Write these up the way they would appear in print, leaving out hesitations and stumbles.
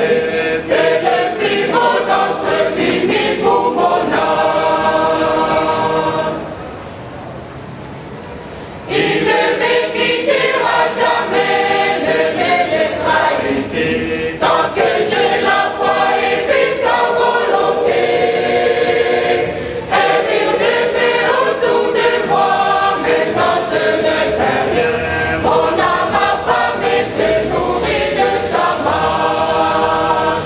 vallée, c'est le plus beau d'entre 10 000 pour mon âme. Il ne me quittera jamais, ne me laissera ici, tant que j'ai la foi et fais sa volonté. Un mur de feu autour de moi, maintenant je ne crains rien. Mon âme affamée se nourrit de sa main.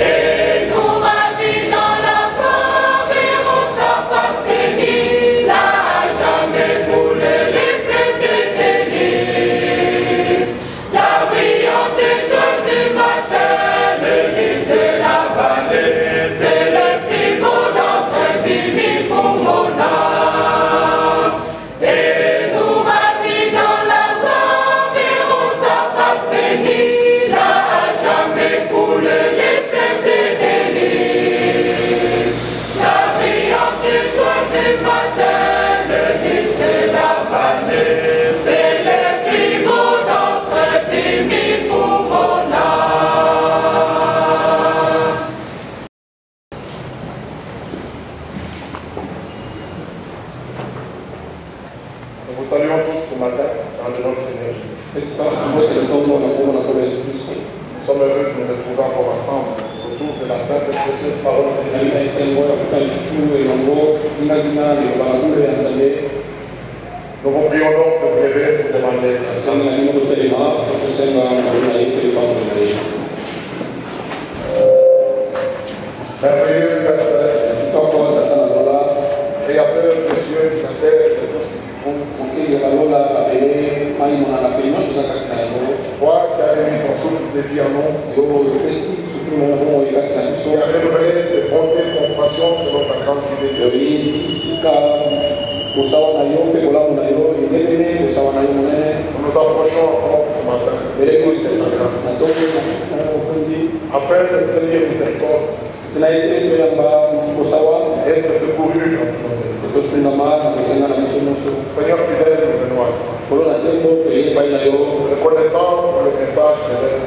Et nous ravis dans la gloire, verrons sa face bénie, là à jamais couler les fleuves de délices. La brillante étoile du matin, le lys de la vallée, c'est le plus beau d'entre 10 000 pour mon âme. Et nous ravis dans la gloire, verrons sa face bénie, là à jamais couler les fleuves de délices. La brillante étoile du matin, le lys de la vallée, c'est le plus beau d'entre 10 000 pour mon âme. Nous vous saluons tous ce matin dans le nom du Seigneur Jésus. Nous sommes heureux de nous retrouver encore ensemble autour de la sainte et précieuse parole de Dieu. Nous vous prions donc de vous lever pour demander sa merveilleux Père Céleste, Créateur des cieux, de la terre et de tout ce qui s'y trouve. Toi qui as émis ton souffle de vie en nous, qui as renouvelé tes bontés et compassions selon ta grande fidélité. Nous nous approchons encore ce matin afin de tenir miséricorde et être secourus. Seigneur fidèle, nous venons à toi. Reconnaissant pour le message de l'air.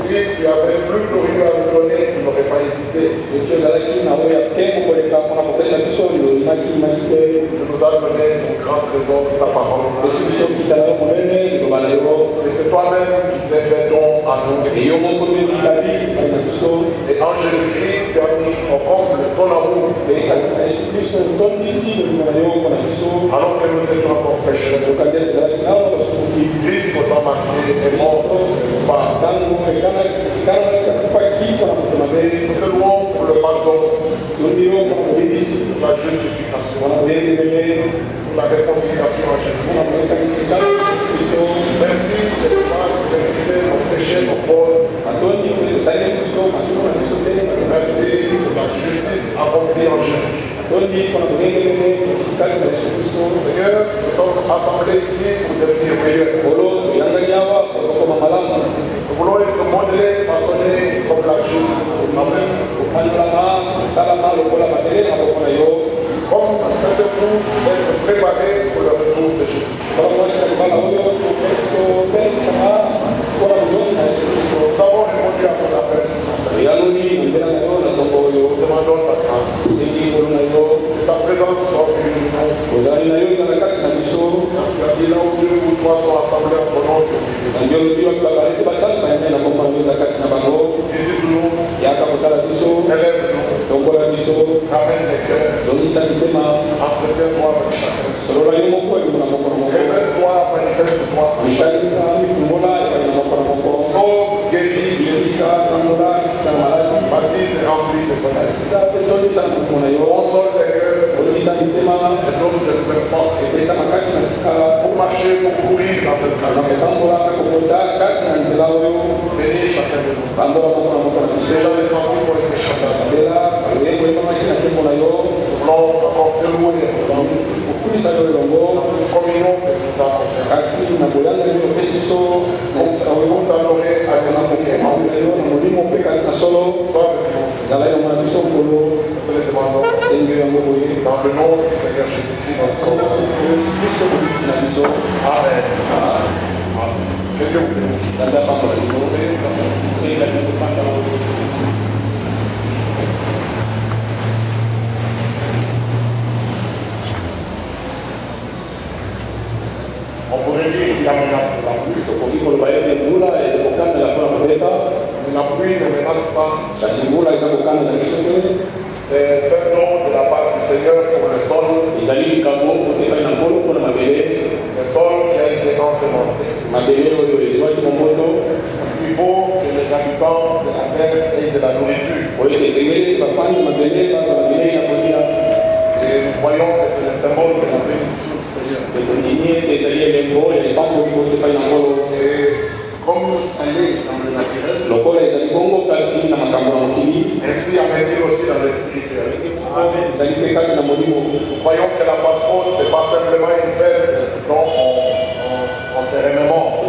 Si tu avais plus glorieux à nous donner, tu n'aurais pas hésité. Tu nous as donné ton grand trésor, ta parole. Et c'est toi-même qui t'es fait don à nous. Et en Jésus-Christ, tu as mis au comble ton amour. Alors que nous étions encore pécheurs, Christ nous a marqué et mort par. Nous te louons pour le pardon, la justification, pour la réconciliation en Jésus-Christ. Merci de pouvoir nous éviter nos péchés, nos fautes. Merci de la justice accomplie en Jésus-Christ. Seigneur, nous sommes assemblés ici pour devenir meilleurs. Nous voulons être modelés, façonnés comme la Jude. Amen. Comme cet époux être préparé pour le retour de Jésus. Nous avons répondu à ton appel ce matin. Nous demandons ta grâce. Ta présence soit venue nous. Tu as dit là où deux ou trois sont assemblés en ton nom, tu es. Visite-nous. Élève-nous. Ramène les cœurs. Entretiens-toi avec chacun. Révèle-toi, manifeste-toi. Sauve, guéris, baptise et remplis de ton esprit. Console les cœurs. Et donne de nouvelles forces. Pour marcher, pour courir dans cette carrière. Bénis chacun de nous. Déjà les parties pour les pécheurs. Nous voulons encore te louer ensemble. Dans une communion que nous avons fait. Nous voulons t'adorer à tes amours. Te les demandons dans le nom du Seigneur Jésus-Christ. Amen. Amen. Que Dieu vous bénisse. On pourrait dire qu'il y a menace de la pluie. La pluie ne menace pas. C'est un nom de la part du Seigneur pour le sol. Le sol qui a été ensemencé. Parce qu'il faut que les habitants de la terre aient de la nourriture. Et nous voyons que c'est le symbole de la bénédiction du Seigneur. Et comme ça l'est dans le naturel, ainsi en est-il aussi dans le spirituel. Nous croyons que la Pentecôte, ce n'est pas simplement une fête dont on se remémore.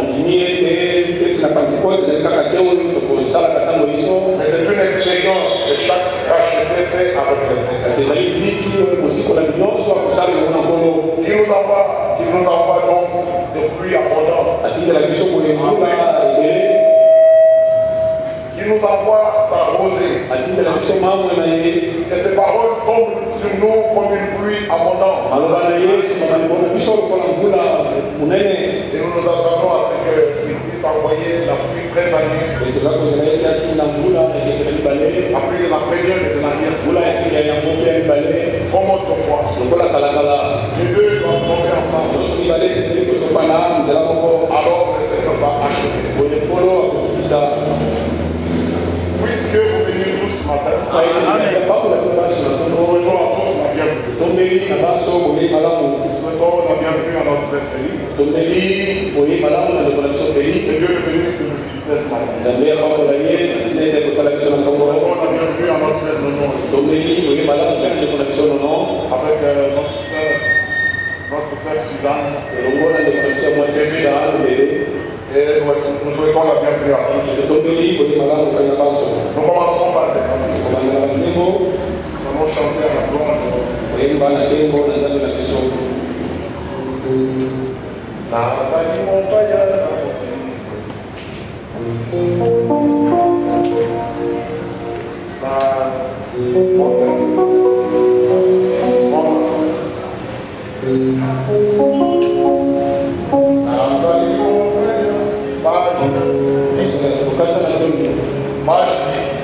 Mais c'est une expérience que chaque racheté fait avec le Seigneur. Qui nous envoie donc de pluie abondante. Qui nous envoie sa rosée. Que ses paroles tombent sur nous comme une pluie abondante. Et nous nous attendons à ce qu'il puisse envoyer la pluie printanière. La pluie de la première et de l'arrière-saison. Comme autrefois. Les deux doivent tomber ensemble. Alors le Seigneur va achever. Puisque vous venez tous ce matin, nous souhaitons à tous la bienvenue. Nous souhaitons la bienvenue à notre frère Félix. Que Dieu le bénisse de nous visiter ce matin. Nous souhaitons la bienvenue à notre frère Nono. Avec notre sœur Suzanne. Et nous souhaitons la bienvenue à tous. Nous commençons par les cantiques. Nous allons chanter à la gloire de Page 10.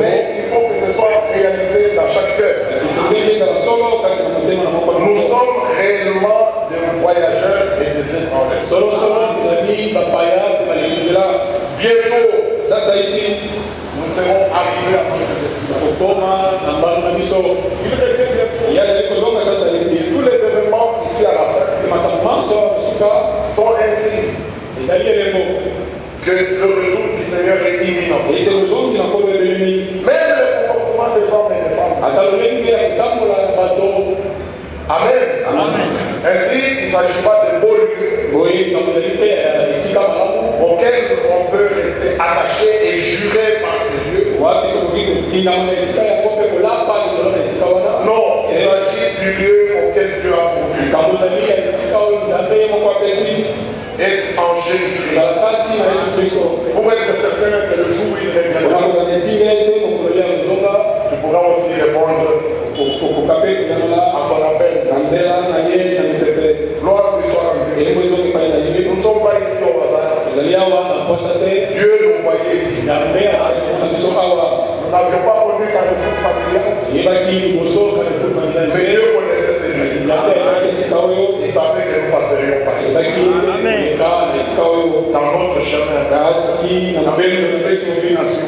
Mais il faut que ce soit réalité dans chaque cœur. Nous sommes réellement des voyageurs et des étrangers. Bientôt, nous serons arrivés à notre destination. Tous les événements ici à la fin sont ainsi que le retour du Seigneur est imminent. Même le comportement des hommes et des femmes. Amen. Ainsi, il ne s'agit pas de beaux lieux auxquels on peut rester attaché et juré par ces lieux. Non, il s'agit du lieu auquel Dieu a pourvu. Être en Jésus-Christ. Pour être certain que le jour où il reviendra, tu pourras aussi répondre à son appel. Gloire lui soit rendue. Nous ne sommes pas ici au hasard. Dieu nous voyait ici. Nous n'avions pas connu Carrefour familial. Mais Dieu connaissait ses lieux. Il savait que nous passerions par ici. Dans notre chemin, dans notre pérégrination.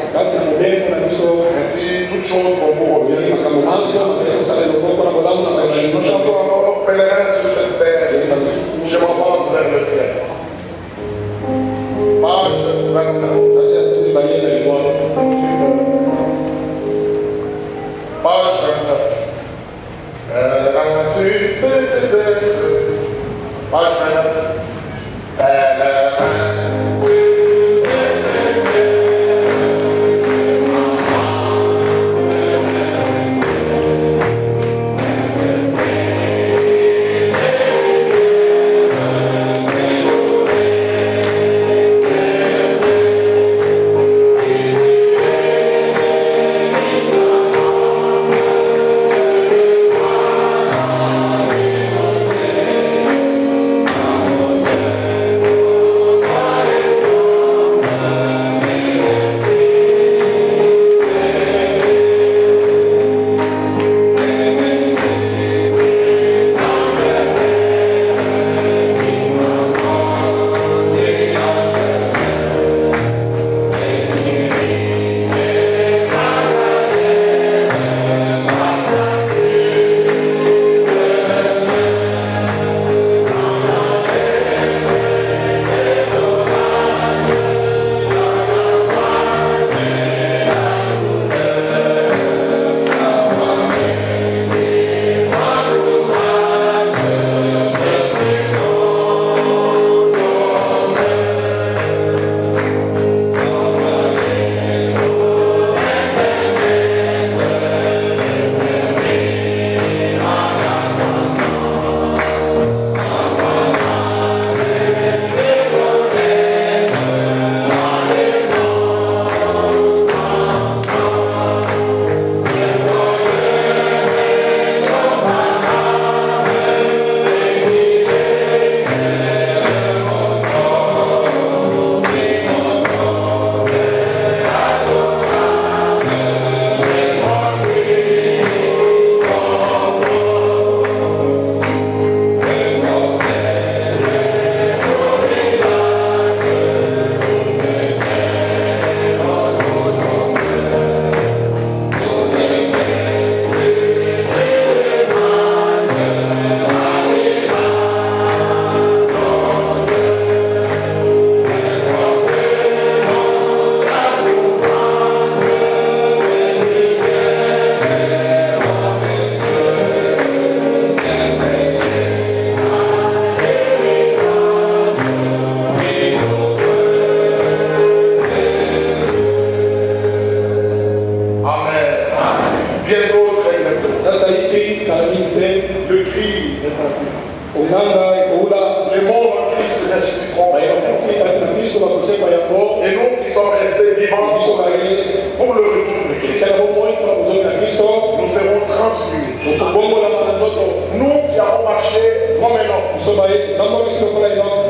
Ainsi, toutes choses vont pour bien. Nous chantons encore pèlerin sur cette terre. Je m'avance vers le ciel. Page 29. Page 29. Sur cette terre. Page 29.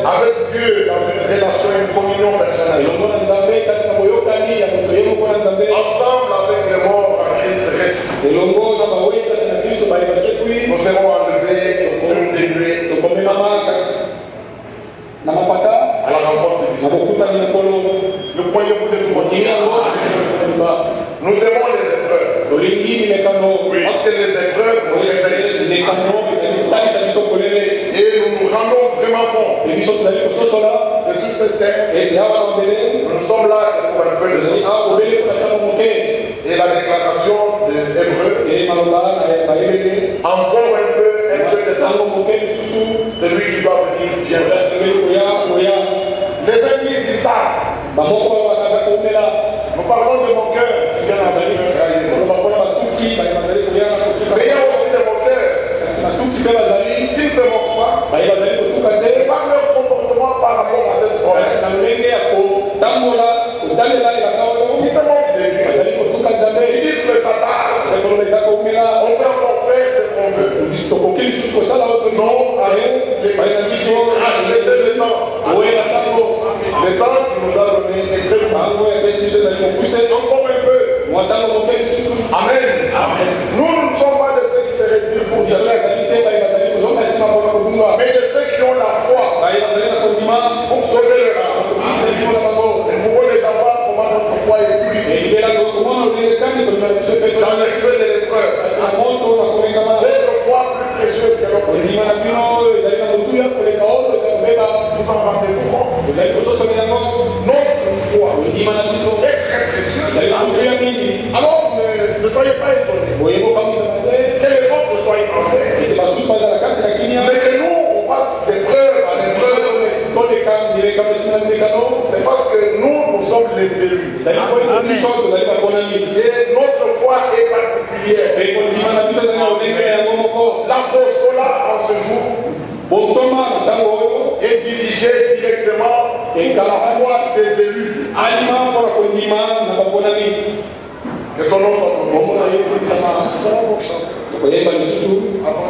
avec Dieu dans une relation, une communion personnelle. sommes vraiment cons. Et Et sur cette terre, nous sommes là pour un peu de temps. Et la déclaration de Hébreu, encore un peu de temps. Celui qui doit venir viendra. Les uns disent il tarde. Nous parlons de mon cœur qui vient avec le rayon. Mais il y a aussi des moqueurs qui ne se moquent pas. Et par leur comportement par rapport à cette promesse, ils se moquent de Dieu. Ils disent que ça tarde. On peut encore faire ce qu'on veut. Non, acheter le temps. Le temps qui nous a donné est très long. Encore un peu. Amen. Nous ne sommes pas de ceux qui se retirent pour cela, mais de ceux qui ont la foi pour sauver leur âme. Nous pouvons déjà voir comment notre foi est purifiée dans le feu de l'épreuve. Votre foi plus précieuse que notre vie. Vous en rendez-vous compte? Notre foi est très précieuse. Alors ne soyez pas étonnés que les autres soient étonnés, mais que nous on passe d'épreuve à l'épreuve. C'est parce que nous sommes les élus. Et notre foi est particulière. L'apostolat en ce jour est dirigé directement par la foi des élus. Que son nom soit glorifié. Nous allons donc chanter. Avant que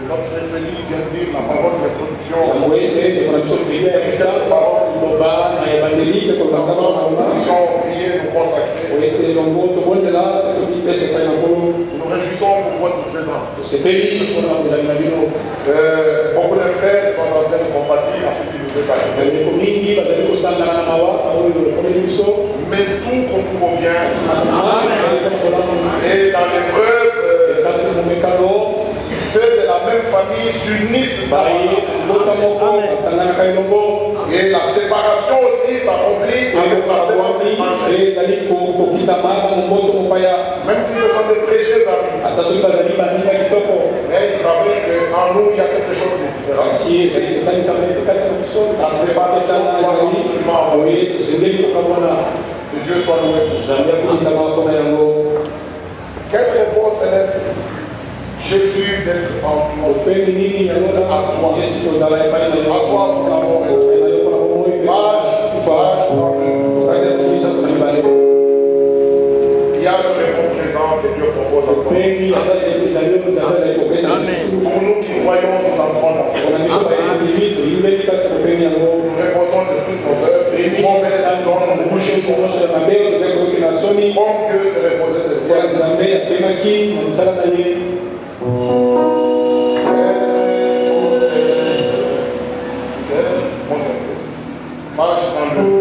notre frère Félix vienne dire la parole d'introduction, quelques paroles nous prier, nous consacrer. Nous nous réjouissons pour votre présence. Beaucoup de frères sont en train de compatir à ce qui nous est arrivé. Mais tout concourt bien. Et dans l'épreuve, ceux de la même famille s'unissent par et la séparation aussi s'accomplit avec la séance étrangère. Même si ce sont de précieux amis. Mais il s'avère qu'en nous il y a quelque chose de différent. La séparation doit absolument envoyer. Que Dieu soit loué. Quelle réponse céleste? Jésus d'être en toi. À toi pour l'amour. Page il y a le répond présent que Dieu propose à toi. Pour nous qui croyons, nous entrons dans ce monde. Nous reposons de toutes nos œuvres, mauvaises dont nous bouchons. Comme Dieu se reposait des ciels. Page 32.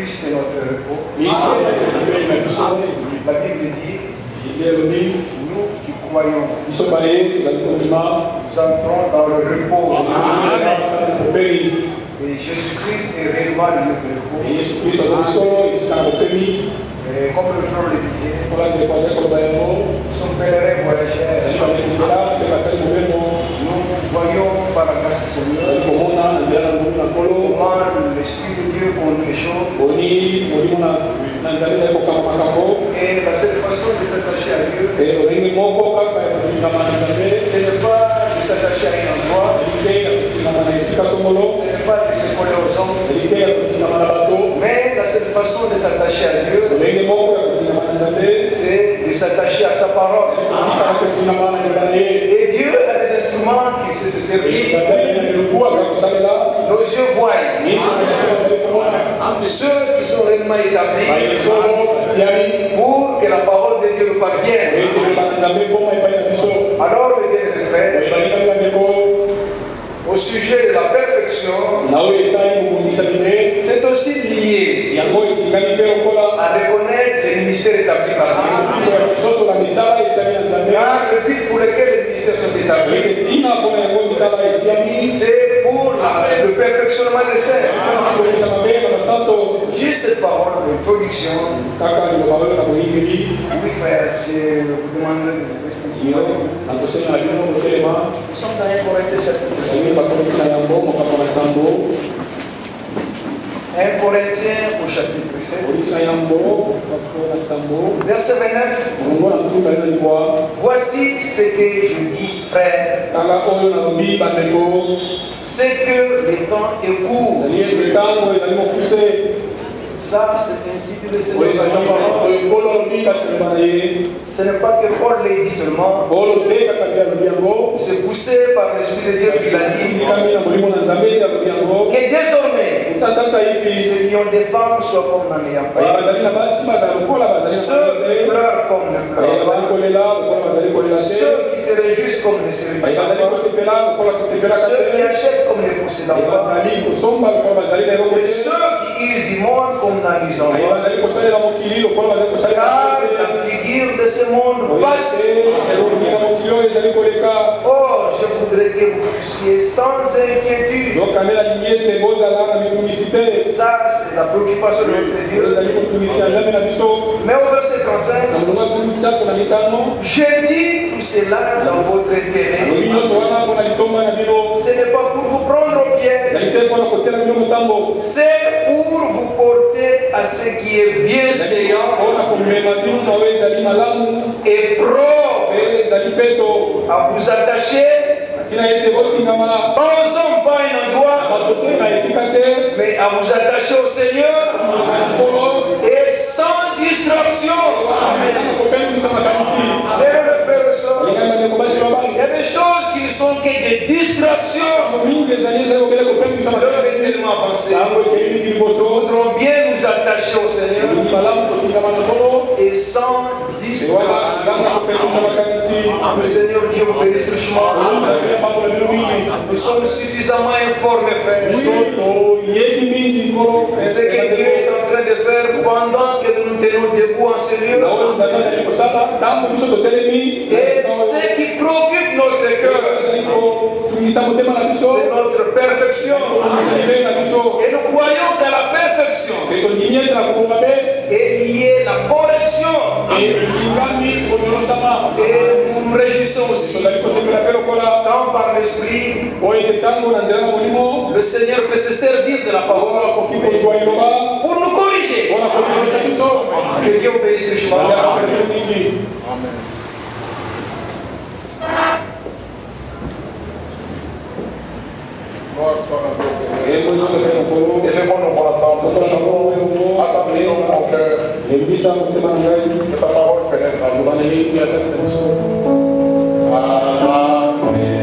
Christ est notre repos. La Bible dit, nous qui croyons, nous entrons dans le repos. Et Jésus-Christ est réellement notre repos. Et comme le frère le disait, nous sommes pèlerins voyageurs. Nous voyons par la grâce du Seigneur comment l'Esprit de Dieu conduit les choses. Et la seule façon de s'attacher à Dieu, ce n'est pas de s'attacher à un endroit, ce n'est pas de se coller aux hommes, mais la seule façon de s'attacher à Dieu, c'est de s'attacher à sa parole. Et Dieu a des instruments qui sait se servir. Nos yeux voient. Ceux qui sont réellement établis pour que la parole de Dieu nous parvienne. Alors, mes bien-aimés frères, au sujet de la perfection, c'est aussi lié à reconnaître les ministères établis par Dieu. Car le but pour lequel les ministères sont établis, c'est pour le perfectionnement des saints. Juste cette parole d'introduction. Oui, frère, je vous demanderai de rester. Nous sommes dans 1 Corinthiens chapitre 5. 1 Corinthiens au chapitre 7. Verset 29. Voici ce que je dis, frère. C'est que le temps est court. Ça, c'est ainsi que le Seigneur va sa parole. Ce n'est pas que Paul l'a dit seulement. C'est poussé par l'Esprit de Dieu qui l'a dit. Que désormais, ceux qui ont des femmes soient comme n'en ayant pas. Ceux qui pleurent comme ne pleurent pas. Ceux qui se réjouissent comme ne se réjouissent pas. Ceux qui achètent comme ne possédant pas. Et ceux qui usent du monde comme n'en usant pas. Car la figure de ce monde passe. Oh, je voudrais que vous fussiez sans inquiétude. Ça, c'est la préoccupation de notre Dieu. Mais au verset 35, je dis tout cela dans votre intérêt. Ce n'est pas pour vous prendre au piège. C'est pour vous porter à ce qui est bienséant et propre à vous attacher. Pas ensemble, pas un endroit, mais à vous attacher au Seigneur et sans distraction. Il y a des choses qui ne sont que des distractions. L'heure est tellement avancée. Nous voudrons bien nous attacher au Seigneur et sans distraction. Le Seigneur Dieu vous bénisse richement. Nous sommes suffisamment informés, frères. Ce que Dieu est en train de faire pendant que nous nous tenons debout en ce lieu. Et ce qui préoccupe notre cœur, c'est notre perfection. Et nous croyons qu'à la perfection est liée la correction. Et nous nous réjouissons aussi quand par l'Esprit le Seigneur peut se servir de la parole pour nous corriger. Que Dieu vous bénisse richement. Amen. Élevons-nous pour l'instant, nous chantons, attendons mon cœur, que ta parole pénètre à nous. Amen.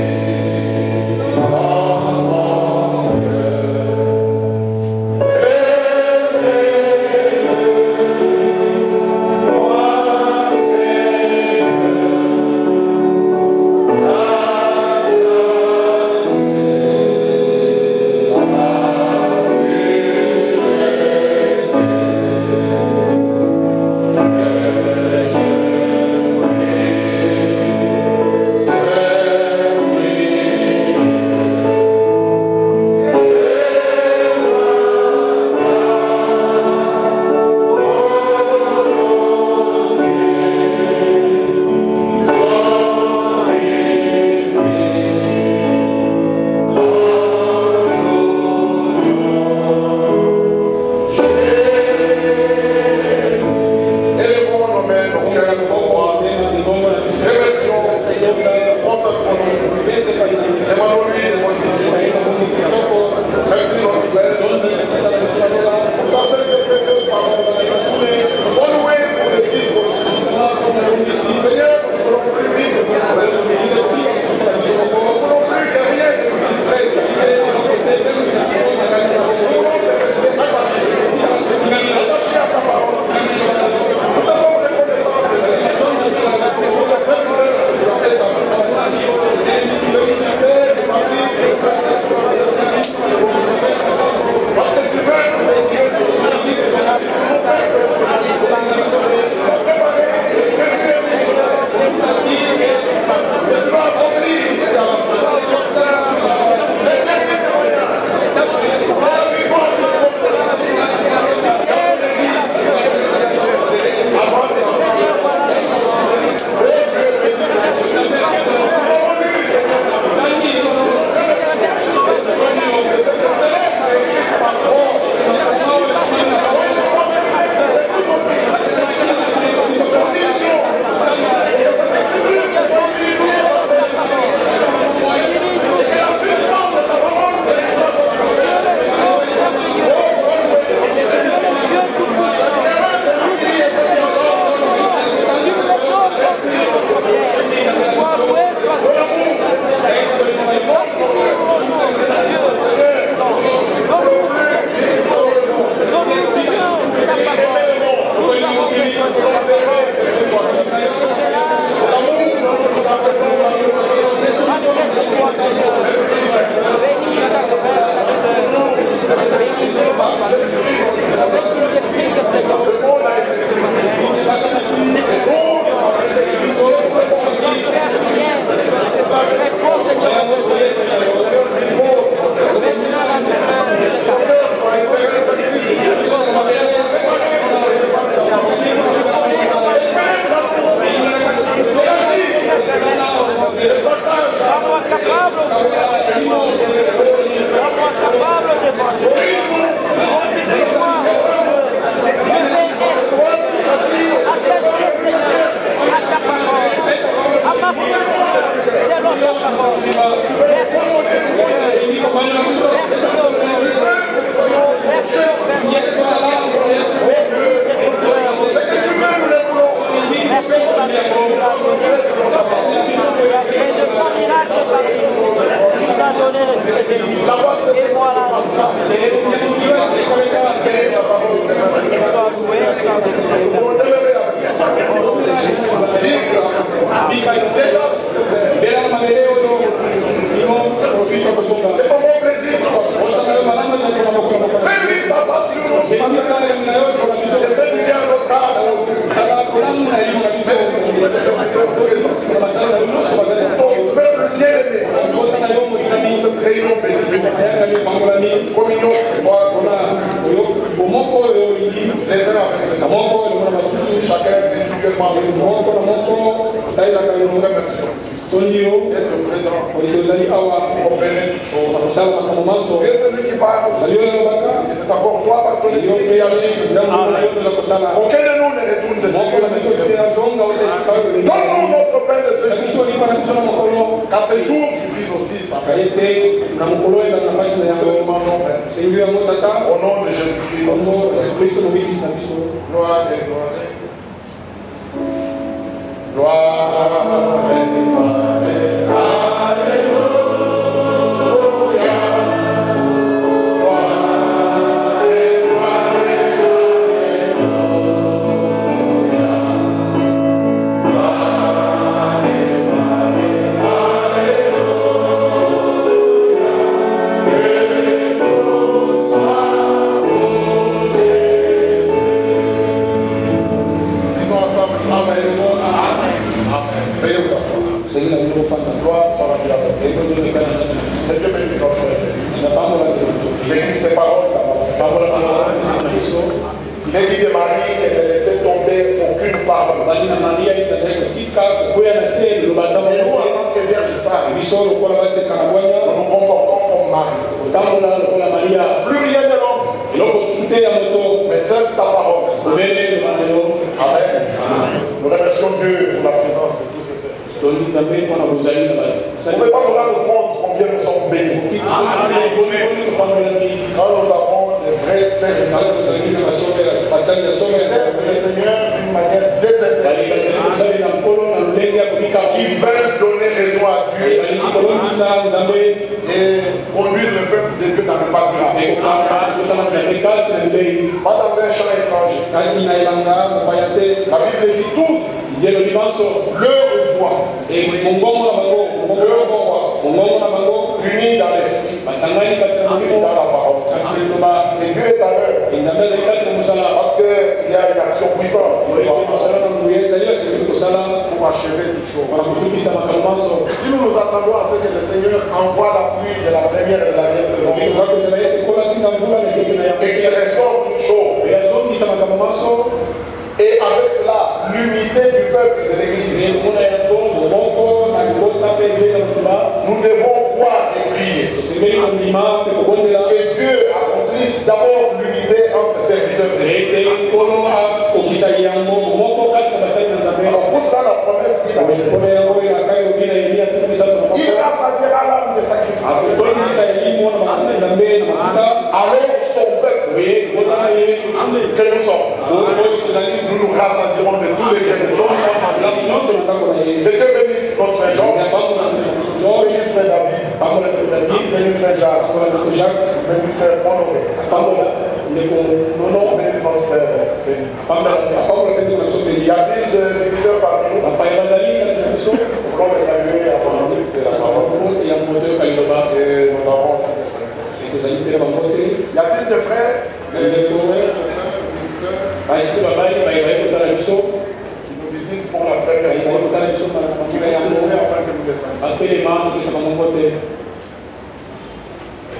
Y a-t-il des frères frères et sœurs visiteurs qui nous visitent pour la première fois, qui vont se lever afin que nous descendions.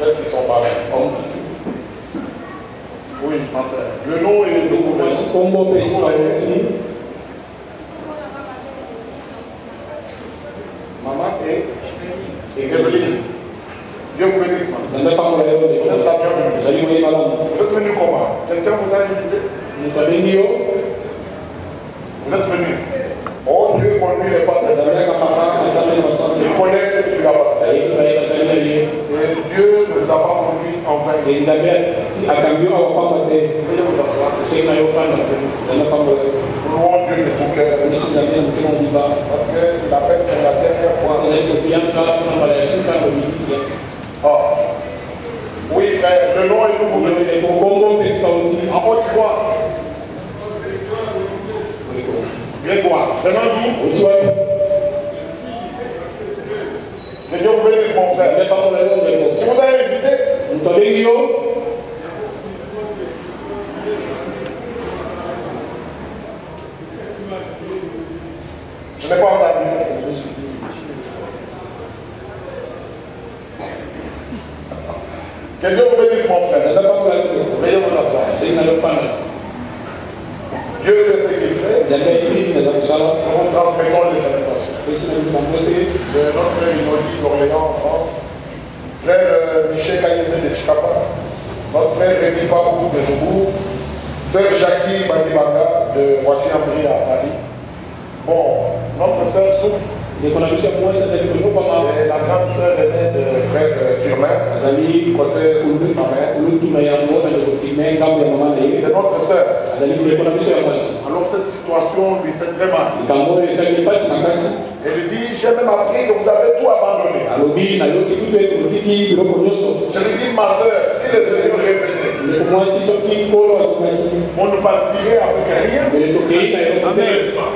Peut-être qu'ils sont pas là. Oui, ma soeur. Le nom et le nouveau. Maman et Evelyne. Dieu vous bénisse, ma soeur. Vous êtes la bienvenue. Vous êtes venu comment? Quelqu'un vous a invité? Vous êtes venu. Oh Dieu conduit les pas de sa vie. Il connaît ce qui lui appartient. Et Dieu ne vous a pas conduit en vain. Veuillez vous asseoir. Nous louons Dieu de tout cœur. Parce qu'il appelle pour la dernière fois. Ah. Oui frère, le nom est nouveau venu. En haute foi. Grégoire, venant d'où? Que Dieu vous bénisse mon frère. Qui vous a invité? Je n'ai pas entendu. Que Dieu vous bénisse mon frère. Veuillez vous asseoir. Dieu sait ce qu'il fait. Nous vous transmettons les salutations. De notre frère Inodi d'Orléans en France, frère Michel Kayemé de Chikapa, notre frère Rémi Babou de Jobourg, sœur Jackie Bandibanga de Roissy-en-Brie à Paris. Bon, notre sœur souffre. C'est la grande sœur aînée de frère Firmin, côté de sa mère. C'est notre sœur. Alors cette situation lui fait très mal. Elle dit, j'ai même appris que vous avez tout abandonné. Je lui dis, ma soeur, si le Seigneur revenait, on ne partirait avec rien.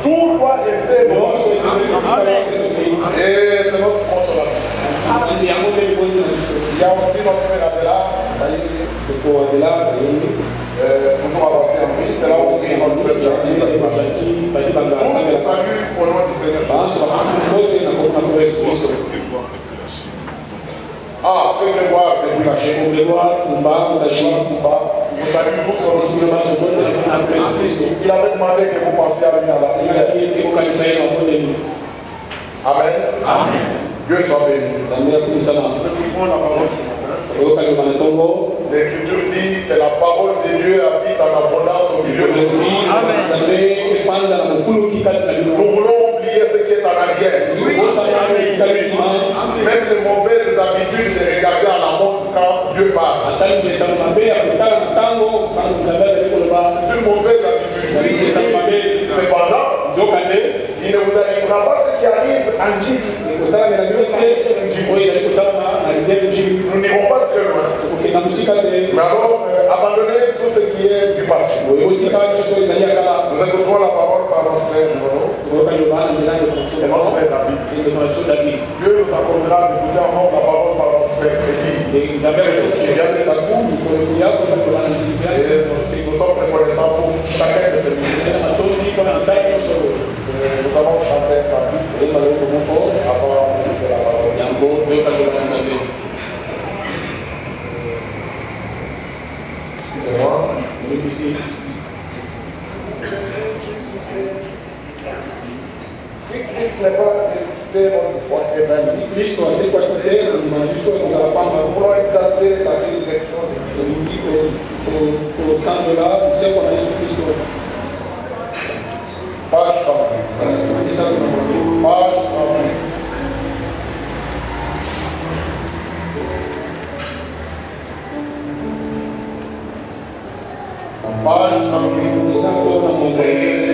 Tout doit rester bon. Et c'est notre consolation. Il y a aussi notre frère Adela, toujours avancé en vie. C'est là aussi notre frère Jackie. Tous vous saluent au nom du Seigneur. Ah, frère Grégoire, depuis la Chine. Vous saluez tous au nom du Seigneur. Il avait demandé que vous pensiez à lui à la prière. Amen. Amen. Dieu soit béni. Nous écoutons la parole ce matin. L'Écriture dit que la parole de Dieu habite en abondance au milieu de nous. Amen. Nous voulons oublier ce qui est en arrière. Oui. Même les mauvaises habitudes de regarder à la montre quand Dieu parle. C'est une mauvaise habitude. Oui. Cependant, il ne vous arrivera pas ce qui arrive en Jésus. Nous n'irons pas très loin. Mais alors, abandonnez tout ce qui est du passé. Nous écoutons la parole par notre frère Mono et notre frère David. Dieu nous accordera d'écouter encore la parole par notre frère Félix. Et nous sommes reconnaissants pour chacun de ces ministères. Nous allons chanter un cantique avant de la parole. Excusez-moi. Si Christ n'est pas ressuscité, notre foi est vaine. Nous voulons exalter la résurrection de Christ. Page 38. Page 38. Page 38.